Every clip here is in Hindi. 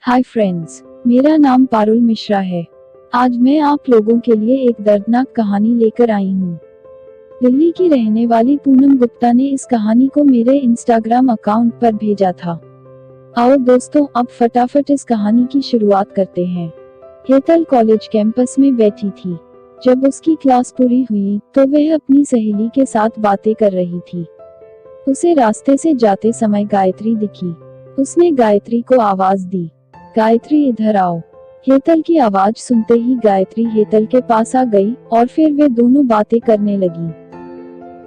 हाय फ्रेंड्स, मेरा नाम पारुल मिश्रा है। आज मैं आप लोगों के लिए एक दर्दनाक कहानी लेकर आई हूँ। दिल्ली की रहने वाली पूनम गुप्ता ने इस कहानी को मेरे इंस्टाग्राम अकाउंट पर भेजा था। आओ दोस्तों, अब फटाफट इस कहानी की शुरुआत करते हैं। हेतल कॉलेज कैंपस में बैठी थी। जब उसकी क्लास पूरी हुई तो वह अपनी सहेली के साथ बातें कर रही थी। उसे रास्ते से जाते समय गायत्री दिखी। उसने गायत्री को आवाज दी, गायत्री इधर आओ। हेतल की आवाज सुनते ही गायत्री हेतल के पास आ गई और फिर वे दोनों बातें करने लगी।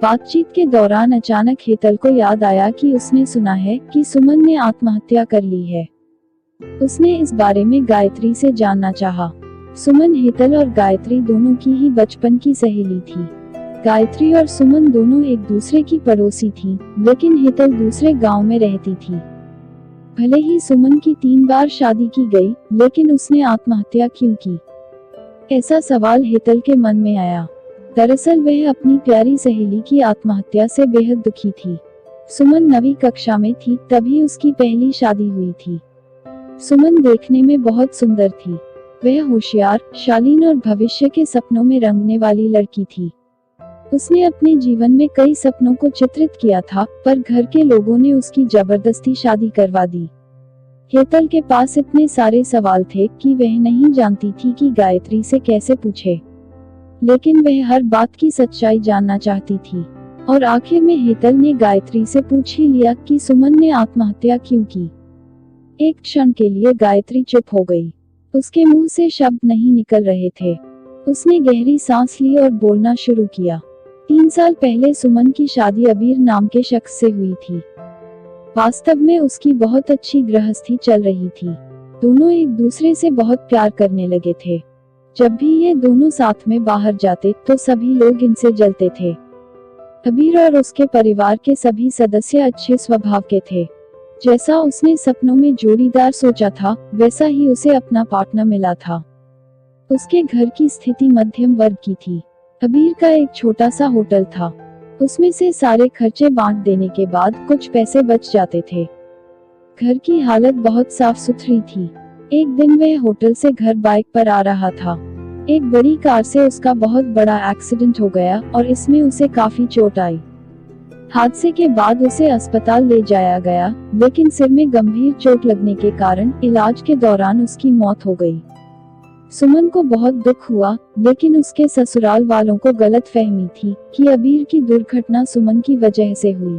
बातचीत के दौरान अचानक हेतल को याद आया कि उसने सुना है कि सुमन ने आत्महत्या कर ली है। उसने इस बारे में गायत्री से जानना चाहा। सुमन हेतल और गायत्री दोनों की ही बचपन की सहेली थी। गायत्री और सुमन दोनों एक दूसरे की पड़ोसी थी, लेकिन हेतल दूसरे गांव में रहती थी। भले ही सुमन की 3 बार शादी की गई, लेकिन उसने आत्महत्या क्यों की? ऐसा सवाल हेतल के मन में आया। दरअसल वह अपनी प्यारी सहेली की आत्महत्या से बेहद दुखी थी। सुमन 9वीं कक्षा में थी, तभी उसकी पहली शादी हुई थी। सुमन देखने में बहुत सुंदर थी। वह होशियार, शालीन और भविष्य के सपनों में रंगने वाली लड़की थी। उसने अपने जीवन में कई सपनों को चित्रित किया था, पर घर के लोगों ने उसकी जबरदस्ती शादी करवा दी। हेतल के पास इतने सारे सवाल थे कि वह नहीं जानती थी कि गायत्री से कैसे पूछे। लेकिन वह हर बात की सच्चाई जानना चाहती थी। और आखिर में हेतल ने गायत्री से पूछ ही लिया कि सुमन ने आत्महत्या क्यों की। एक क्षण के लिए गायत्री चुप हो गई। उसके मुंह से शब्द नहीं निकल रहे थे। उसने गहरी सांस ली और बोलना शुरू किया। 3 साल पहले सुमन की शादी अबीर नाम के शख्स से हुई थी। वास्तव में उसकी बहुत अच्छी गृहस्थी चल रही थी। दोनों एक दूसरे से बहुत प्यार करने लगे थे। जब भी ये दोनों साथ में बाहर जाते तो सभी लोग इनसे जलते थे। अबीर और उसके परिवार के सभी सदस्य अच्छे स्वभाव के थे। जैसा उसने सपनों में जोड़ीदार सोचा था, वैसा ही उसे अपना पार्टनर मिला था। उसके घर की स्थिति मध्यम वर्ग की थी। अबीर का एक छोटा सा होटल था। उसमें से सारे खर्चे बांट देने के बाद कुछ पैसे बच जाते थे। घर की हालत बहुत साफ सुथरी थी। एक दिन वह होटल से घर बाइक पर आ रहा था। एक बड़ी कार से उसका बहुत बड़ा एक्सीडेंट हो गया और इसमें उसे काफी चोट आई। हादसे के बाद उसे अस्पताल ले जाया गया, लेकिन सिर में गंभीर चोट लगने के कारण इलाज के दौरान उसकी मौत हो गई। सुमन को बहुत दुख हुआ, लेकिन उसके ससुराल वालों को गलतफहमी थी कि अबीर की दुर्घटना सुमन की वजह से हुई।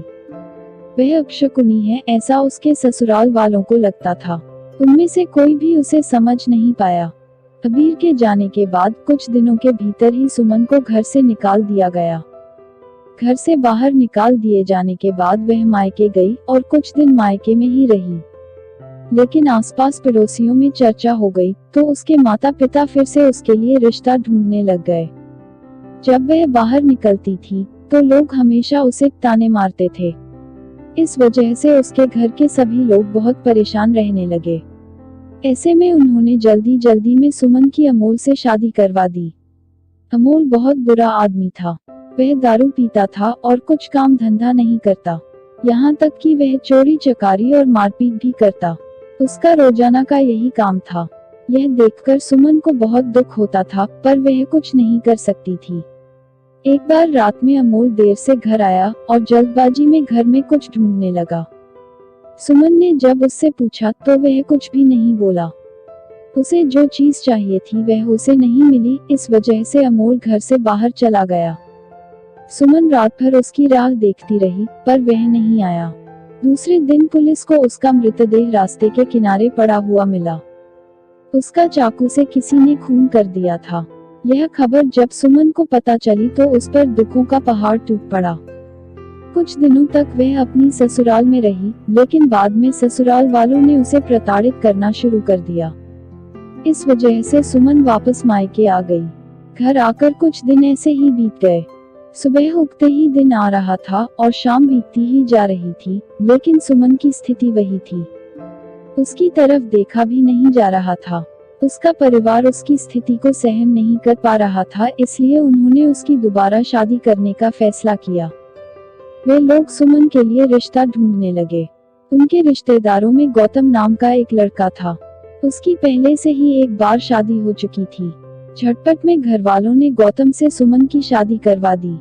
वह अपशकुनी है, ऐसा उसके ससुराल वालों को लगता था। उनमें से कोई भी उसे समझ नहीं पाया। अबीर के जाने के बाद कुछ दिनों के भीतर ही सुमन को घर से निकाल दिया गया। घर से बाहर निकाल दिए जाने के बाद वह मायके गई और कुछ दिन मायके में ही रही। लेकिन आसपास पड़ोसियों में चर्चा हो गई तो उसके माता पिता फिर से उसके लिए रिश्ता ढूंढने लग गए। जब वह बाहर निकलती थी तो लोग हमेशा उसे ताने मारते थे। इस वजह से उसके घर के सभी लोग बहुत परेशान रहने लगे। ऐसे में उन्होंने जल्दी जल्दी में सुमन की अमोल से शादी करवा दी। अमोल बहुत बुरा आदमी था। वह दारू पीता था और कुछ काम धंधा नहीं करता। यहाँ तक कि वह चोरी चकारी और मारपीट भी करता। उसका रोजाना का यही काम था। यह देखकर सुमन को बहुत दुख होता था, पर वह कुछ नहीं कर सकती थी। एक बार रात में अमोल देर से घर आया और जल्दबाजी में घर में कुछ ढूंढने लगा। सुमन ने जब उससे पूछा तो वह कुछ भी नहीं बोला। उसे जो चीज चाहिए थी वह उसे नहीं मिली, इस वजह से अमोल घर से बाहर चला गया। सुमन रात भर उसकी राह देखती रही, पर वह नहीं आया। दूसरे दिन पुलिस को उसका मृतदेह रास्ते के किनारे पड़ा हुआ मिला। उसका चाकू से किसी ने खून कर दिया था। यह खबर जब सुमन को पता चली तो उस पर दुखों का पहाड़ टूट पड़ा। कुछ दिनों तक वह अपनी ससुराल में रही, लेकिन बाद में ससुराल वालों ने उसे प्रताड़ित करना शुरू कर दिया। इस वजह से सुमन वापस मायके आ गई। घर आकर कुछ दिन ऐसे ही बीत गए। सुबह उगते ही दिन आ रहा था और शाम बीतती ही जा रही थी, लेकिन सुमन की स्थिति वही थी। उसकी तरफ देखा भी नहीं जा रहा था। उसका परिवार उसकी स्थिति को सहन नहीं कर पा रहा था, इसलिए उन्होंने उसकी दोबारा शादी करने का फैसला किया। वे लोग सुमन के लिए रिश्ता ढूंढने लगे। उनके रिश्तेदारों में गौतम नाम का एक लड़का था। उसकी पहले से ही एक बार शादी हो चुकी थी। झटपट में घर वालों ने गौतम से सुमन की शादी करवा दी।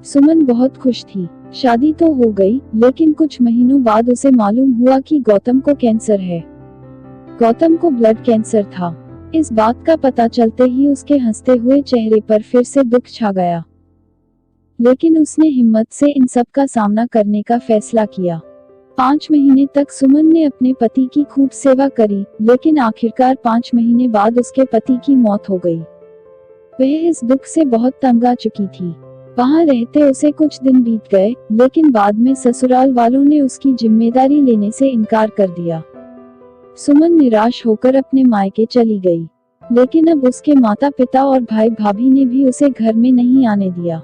सुमन बहुत खुश थी। शादी तो हो गई, लेकिन कुछ महीनों बाद उसे मालूम हुआ कि गौतम को कैंसर है। गौतम को ब्लड कैंसर था। इस बात का पता चलते ही उसके हंसते हुए चेहरे पर फिर से दुख छा गया, लेकिन उसने हिम्मत से इन सब का सामना करने का फैसला किया। 5 महीने तक सुमन ने अपने पति की खूब सेवा करी, लेकिन आखिरकार 5 महीने बाद उसके पति की मौत हो गई। वह इस दुख से बहुत तंग आ चुकी थी। वहां रहते उसे कुछ दिन बीत गए, लेकिन बाद में ससुराल वालों ने उसकी जिम्मेदारी लेने से इनकार कर दिया। सुमन निराश होकर अपने मायके चली गई, लेकिन अब उसके माता पिता और भाई भाभी ने भी उसे घर में नहीं आने दिया।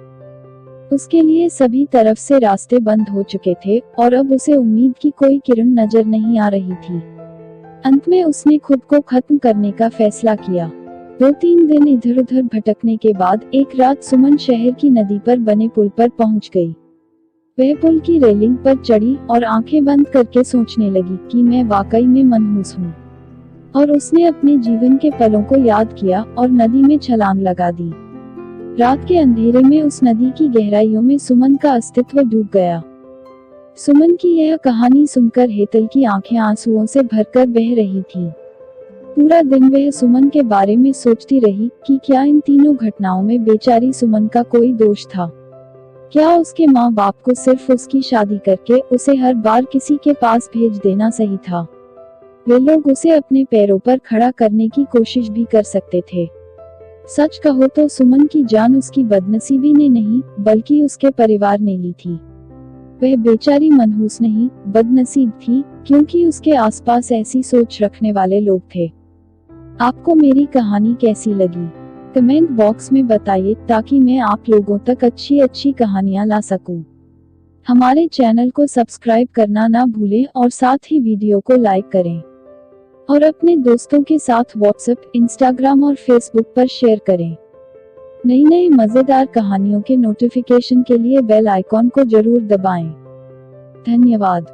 उसके लिए सभी तरफ से रास्ते बंद हो चुके थे और अब उसे उम्मीद की कोई किरण नजर नहीं आ रही थी। अंत में उसने खुद को खत्म करने का फैसला किया। 2-3 दिन इधर उधर भटकने के बाद एक रात सुमन शहर की नदी पर बने पुल पर पहुंच गई। वह पुल की रेलिंग पर चढ़ी और आंखें बंद करके सोचने लगी कि मैं वाकई में मनहूस हूँ। और उसने अपने जीवन के पलों को याद किया और नदी में छलांग लगा दी। रात के अंधेरे में उस नदी की गहराइयों में सुमन का अस्तित्व डूब गया। सुमन की यह कहानी सुनकर हेतल की आंखें आंसुओं से भरकर बह रही थीं। पूरा दिन वह सुमन के बारे में सोचती रही कि क्या इन तीनों घटनाओं में बेचारी सुमन का कोई दोष था। क्या उसके माँ बाप को सिर्फ उसकी शादी करके उसे हर बार किसी के पास भेज देना सही था? वे लोग उसे अपने पैरों पर खड़ा करने की कोशिश भी कर सकते थे। सच कहो तो सुमन की जान उसकी बदनसीबी ने नहीं, बल्कि उसके परिवार ने ली थी। वह बेचारी मनहूस नहीं, बदनसीब थी, क्योंकि उसके आसपास ऐसी सोच रखने वाले लोग थे। आपको मेरी कहानी कैसी लगी? कमेंट बॉक्स में बताइए, ताकि मैं आप लोगों तक अच्छी अच्छी कहानियां ला सकूं। हमारे चैनल को सब्सक्राइब करना ना भूलें और साथ ही वीडियो को लाइक करें और अपने दोस्तों के साथ व्हाट्सएप, इंस्टाग्राम और फेसबुक पर शेयर करें। नई नई मजेदार कहानियों के नोटिफिकेशन के लिए बेल आइकॉन को जरूर दबाएं। धन्यवाद।